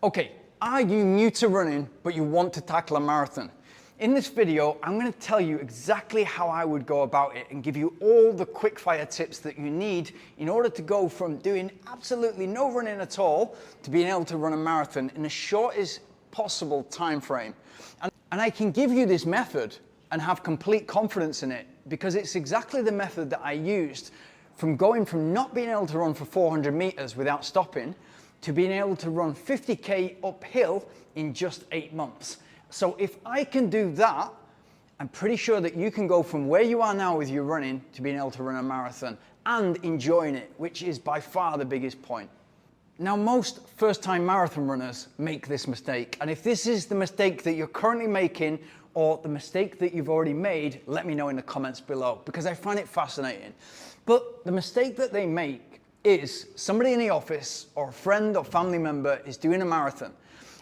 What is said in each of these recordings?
Okay, are you new to running, but you want to tackle a marathon? In this video, I'm going to tell you exactly how I would go about it and give you all the quick fire tips that you need in order to go from doing absolutely no running at all to being able to run a marathon in the shortest possible time frame. And I can give you this method and have complete confidence in it because it's exactly the method that I used from going from not being able to run for 400 meters without stopping to being able to run 50K uphill in just 8 months. So if I can do that, I'm pretty sure that you can go from where you are now with your running to being able to run a marathon and enjoying it, which is by far the biggest point. Now, most first-time marathon runners make this mistake. And if this is the mistake that you're currently making or the mistake that you've already made, let me know in the comments below because I find it fascinating. But the mistake that they make is somebody in the office or a friend or family member is doing a marathon.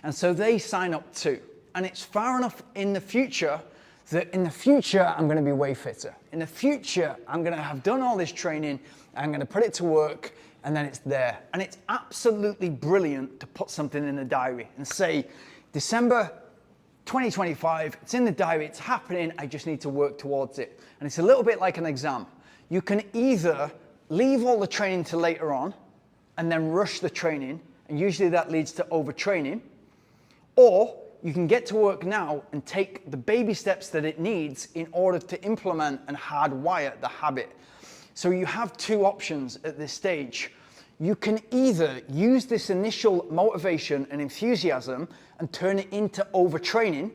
And so they sign up too. And it's far enough in the future that in the future, I'm going to be way fitter. In the future, I'm going to have done all this training, I'm going to put it to work, and then it's there. And it's absolutely brilliant to put something in the diary and say, December 2025, it's in the diary, it's happening, I just need to work towards it. And it's a little bit like an exam. You can either leave all the training to later on and then rush the training, and usually that leads to overtraining, or you can get to work now and take the baby steps that it needs in order to implement and hardwire the habit. So you have two options at this stage. You can either use this initial motivation and enthusiasm and turn it into overtraining,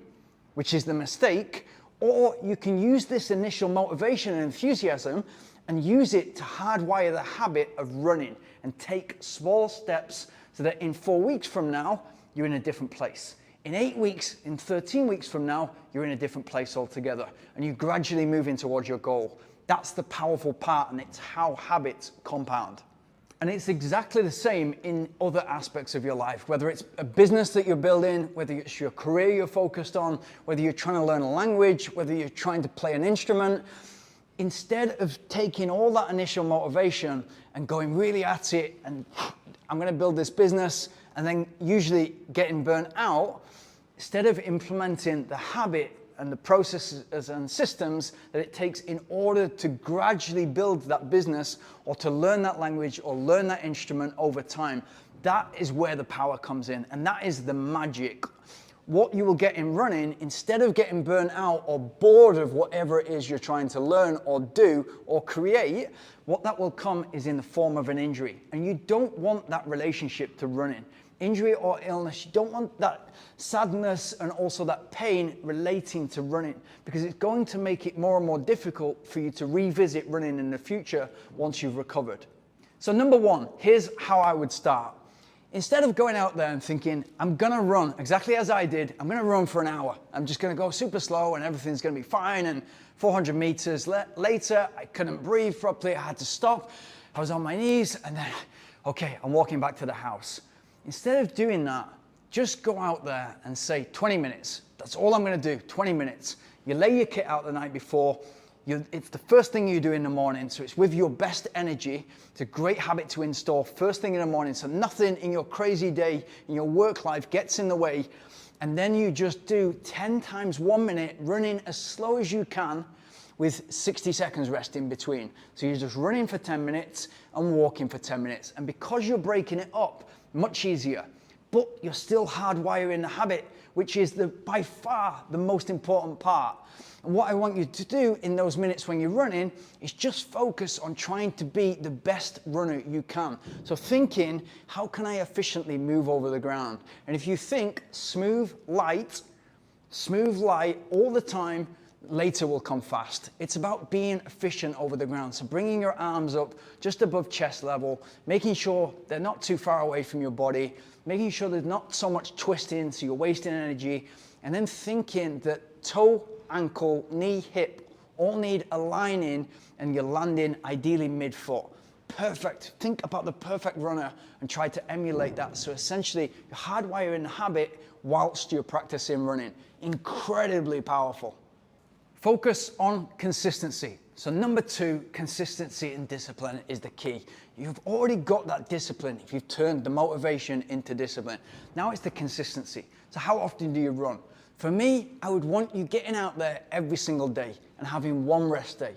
which is the mistake, or you can use this initial motivation and enthusiasm and use it to hardwire the habit of running and take small steps so that in 4 weeks from now, you're in a different place. In 8 weeks, in 13 weeks from now, you're in a different place altogether and you gradually move in towards your goal. That's the powerful part, and it's how habits compound. And it's exactly the same in other aspects of your life, whether it's a business that you're building, whether it's your career you're focused on, whether you're trying to learn a language, whether you're trying to play an instrument. Instead of taking all that initial motivation and going really at it and I'm going to build this business and then usually getting burnt out, instead of implementing the habit and the processes and systems that it takes in order to gradually build that business or to learn that language or learn that instrument over time, that is where the power comes in, and that is the magic. What you will get in running, instead of getting burnt out or bored of whatever it is you're trying to learn or do or create, what that will come is in the form of an injury. And you don't want that relationship to running. Injury or illness, you don't want that sadness and also that pain relating to running because it's going to make it more and more difficult for you to revisit running in the future once you've recovered. So number one, here's how I would start. Instead of going out there and thinking, I'm gonna run exactly as I did, I'm gonna run for an hour. I'm just gonna go super slow and everything's gonna be fine. And 400 meters later, I couldn't breathe properly. I had to stop. I was on my knees and then, okay, I'm walking back to the house. Instead of doing that, just go out there and say 20 minutes. That's all I'm gonna do, 20 minutes. You lay your kit out the night before. It's the first thing you do in the morning, so it's with your best energy. It's a great habit to install first thing in the morning, so nothing in your crazy day, in your work life gets in the way. And then you just do 10 times 1 minute, running as slow as you can with 60 seconds rest in between. So you're just running for 10 minutes and walking for 10 minutes. And because you're breaking it up, much easier, but you're still hardwiring the habit, which is by far the most important part. And what I want you to do in those minutes when you're running is just focus on trying to be the best runner you can. So thinking, how can I efficiently move over the ground? And if you think smooth, light all the time, later will come fast. It's about being efficient over the ground. So bringing your arms up just above chest level, making sure they're not too far away from your body, making sure there's not so much twisting so you're wasting energy, and then thinking that toe, ankle, knee, hip all need aligning and you're landing ideally mid-foot. Perfect. Think about the perfect runner and try to emulate that. So essentially, you're hardwiring the habit whilst you're practicing running. Incredibly powerful. Focus on consistency. So number 2, consistency and discipline is the key. You've already got that discipline if you've turned the motivation into discipline. Now it's the consistency. So how often do you run? For me, I would want you getting out there every single day and having one rest day.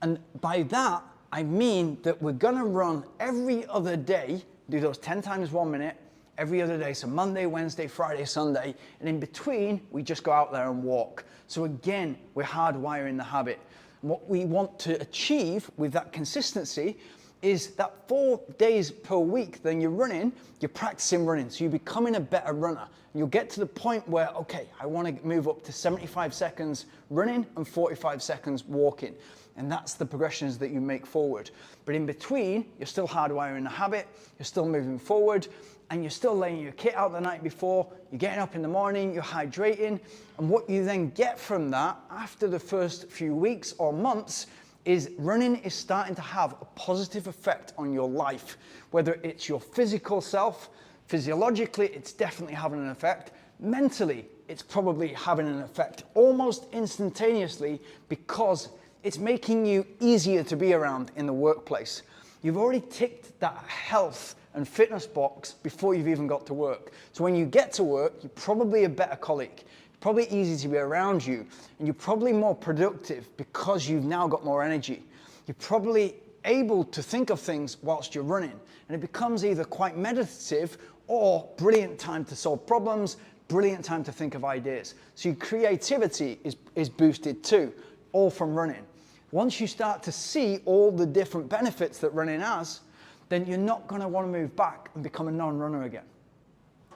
And by that, I mean that we're gonna run every other day, do those 10 times 1 minute, every other day. So Monday, Wednesday, Friday, Sunday, and in between, we just go out there and walk. So again, we're hardwiring the habit. And what we want to achieve with that consistency is that 4 days per week then you're running, you're practicing running. So you're becoming a better runner. And you'll get to the point where, okay, I want to move up to 75 seconds running and 45 seconds walking. And that's the progressions that you make forward. But in between, you're still hardwiring the habit, you're still moving forward, and you're still laying your kit out the night before, you're getting up in the morning, you're hydrating, and what you then get from that after the first few weeks or months is running is starting to have a positive effect on your life. Whether it's your physical self, physiologically, it's definitely having an effect. Mentally, it's probably having an effect almost instantaneously because it's making you easier to be around in the workplace. You've already ticked that health and fitness box before you've even got to work. So when you get to work, you're probably a better colleague. It's probably easy to be around you, and you're probably more productive because you've now got more energy. You're probably able to think of things whilst you're running, and it becomes either quite meditative or brilliant time to solve problems, brilliant time to think of ideas. So your creativity is boosted too, all from running. Once you start to see all the different benefits that running has, then you're not going to want to move back and become a non-runner again.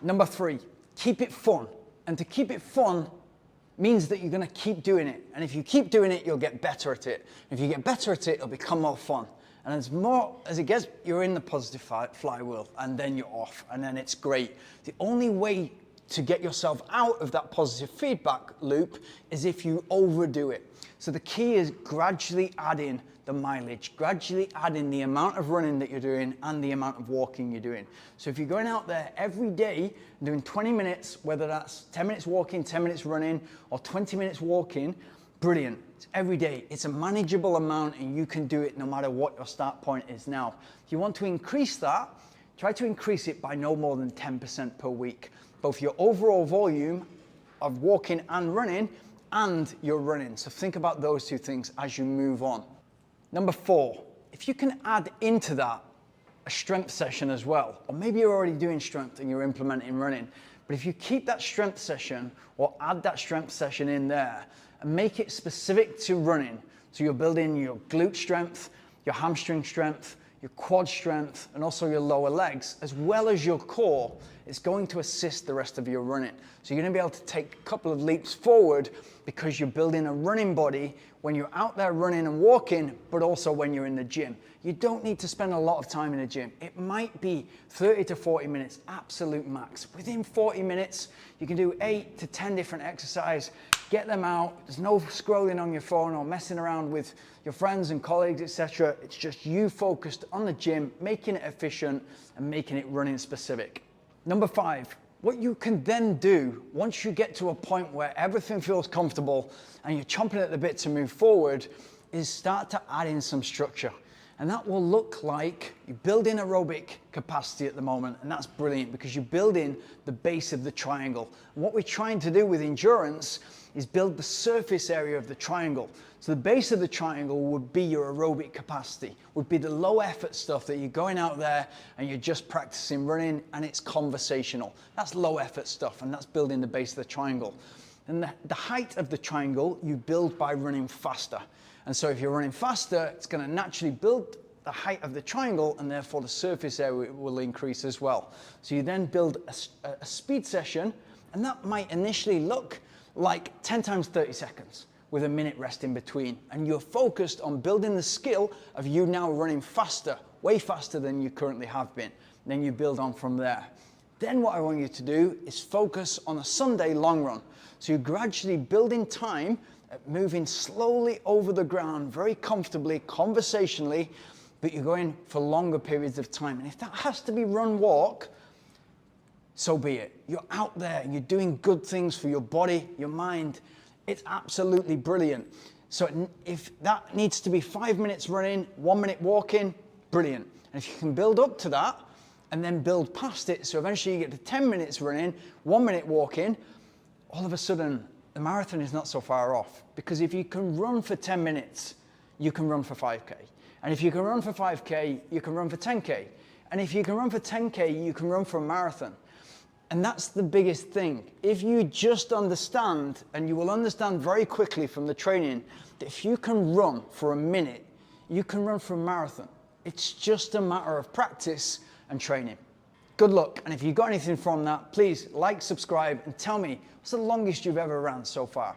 Number 3, keep it fun. And to keep it fun means that you're going to keep doing it. And if you keep doing it, you'll get better at it. If you get better at it, it'll become more fun. And as it gets, you're in the positive flywheel, and then you're off, and then it's great. The only way to get yourself out of that positive feedback loop is if you overdo it. So the key is gradually adding the mileage, gradually adding the amount of running that you're doing and the amount of walking you're doing. So if you're going out there every day and doing 20 minutes, whether that's 10 minutes walking, 10 minutes running, or 20 minutes walking, brilliant. It's every day. It's a manageable amount and you can do it no matter what your start point is now. If you want to increase that, try to increase it by no more than 10% per week. Both your overall volume of walking and running and your running. So think about those two things as you move on. Number 4, if you can add into that a strength session as well, or maybe you're already doing strength and you're implementing running, but if you keep that strength session or add that strength session in there and make it specific to running, so you're building your glute strength, your hamstring strength, your quad strength, and also your lower legs, as well as your core, it's going to assist the rest of your running. So you're gonna be able to take a couple of leaps forward because you're building a running body when you're out there running and walking, but also when you're in the gym. You don't need to spend a lot of time in the gym. It might be 30 to 40 minutes, absolute max. Within 40 minutes, you can do 8 to 10 different exercises, get them out. There's no scrolling on your phone or messing around with your friends and colleagues, etc. It's just you focused on the gym, making it efficient and making it running specific. Number 5, what you can then do once you get to a point where everything feels comfortable and you're chomping at the bit to move forward is start to add in some structure. And that will look like you build in aerobic capacity at the moment, and that's brilliant because you build in the base of the triangle. And what we're trying to do with endurance is build the surface area of the triangle. So the base of the triangle would be your aerobic capacity, would be the low effort stuff that you're going out there and you're just practicing running and it's conversational. That's low effort stuff, and that's building the base of the triangle. And the height of the triangle you build by running faster. And so if you're running faster, it's going to naturally build the height of the triangle, and therefore the surface area will increase as well. So you then build a speed session, and that might initially look like 10 times 30 seconds with a minute rest in between. And you're focused on building the skill of you now running faster, way faster than you currently have been. And then you build on from there. Then what I want you to do is focus on a Sunday long run. So you're gradually building time, moving slowly over the ground, very comfortably, conversationally, but you're going for longer periods of time. And if that has to be run, walk, so be it. You're out there and you're doing good things for your body, your mind. It's absolutely brilliant. So if that needs to be 5 minutes running, 1 minute walking, brilliant. And if you can build up to that and then build past it, so eventually you get to 10 minutes running, 1 minute walking, all of a sudden the marathon is not so far off. Because if you can run for 10 minutes, you can run for 5K. And if you can run for 5K, you can run for 10K. And if you can run for 10K, you can run for a marathon. And that's the biggest thing. If you just understand, and you will understand very quickly from the training, that if you can run for a minute, you can run for a marathon. It's just a matter of practice and training. Good luck. And if you got anything from that, please like, subscribe, and tell me what's the longest you've ever ran so far.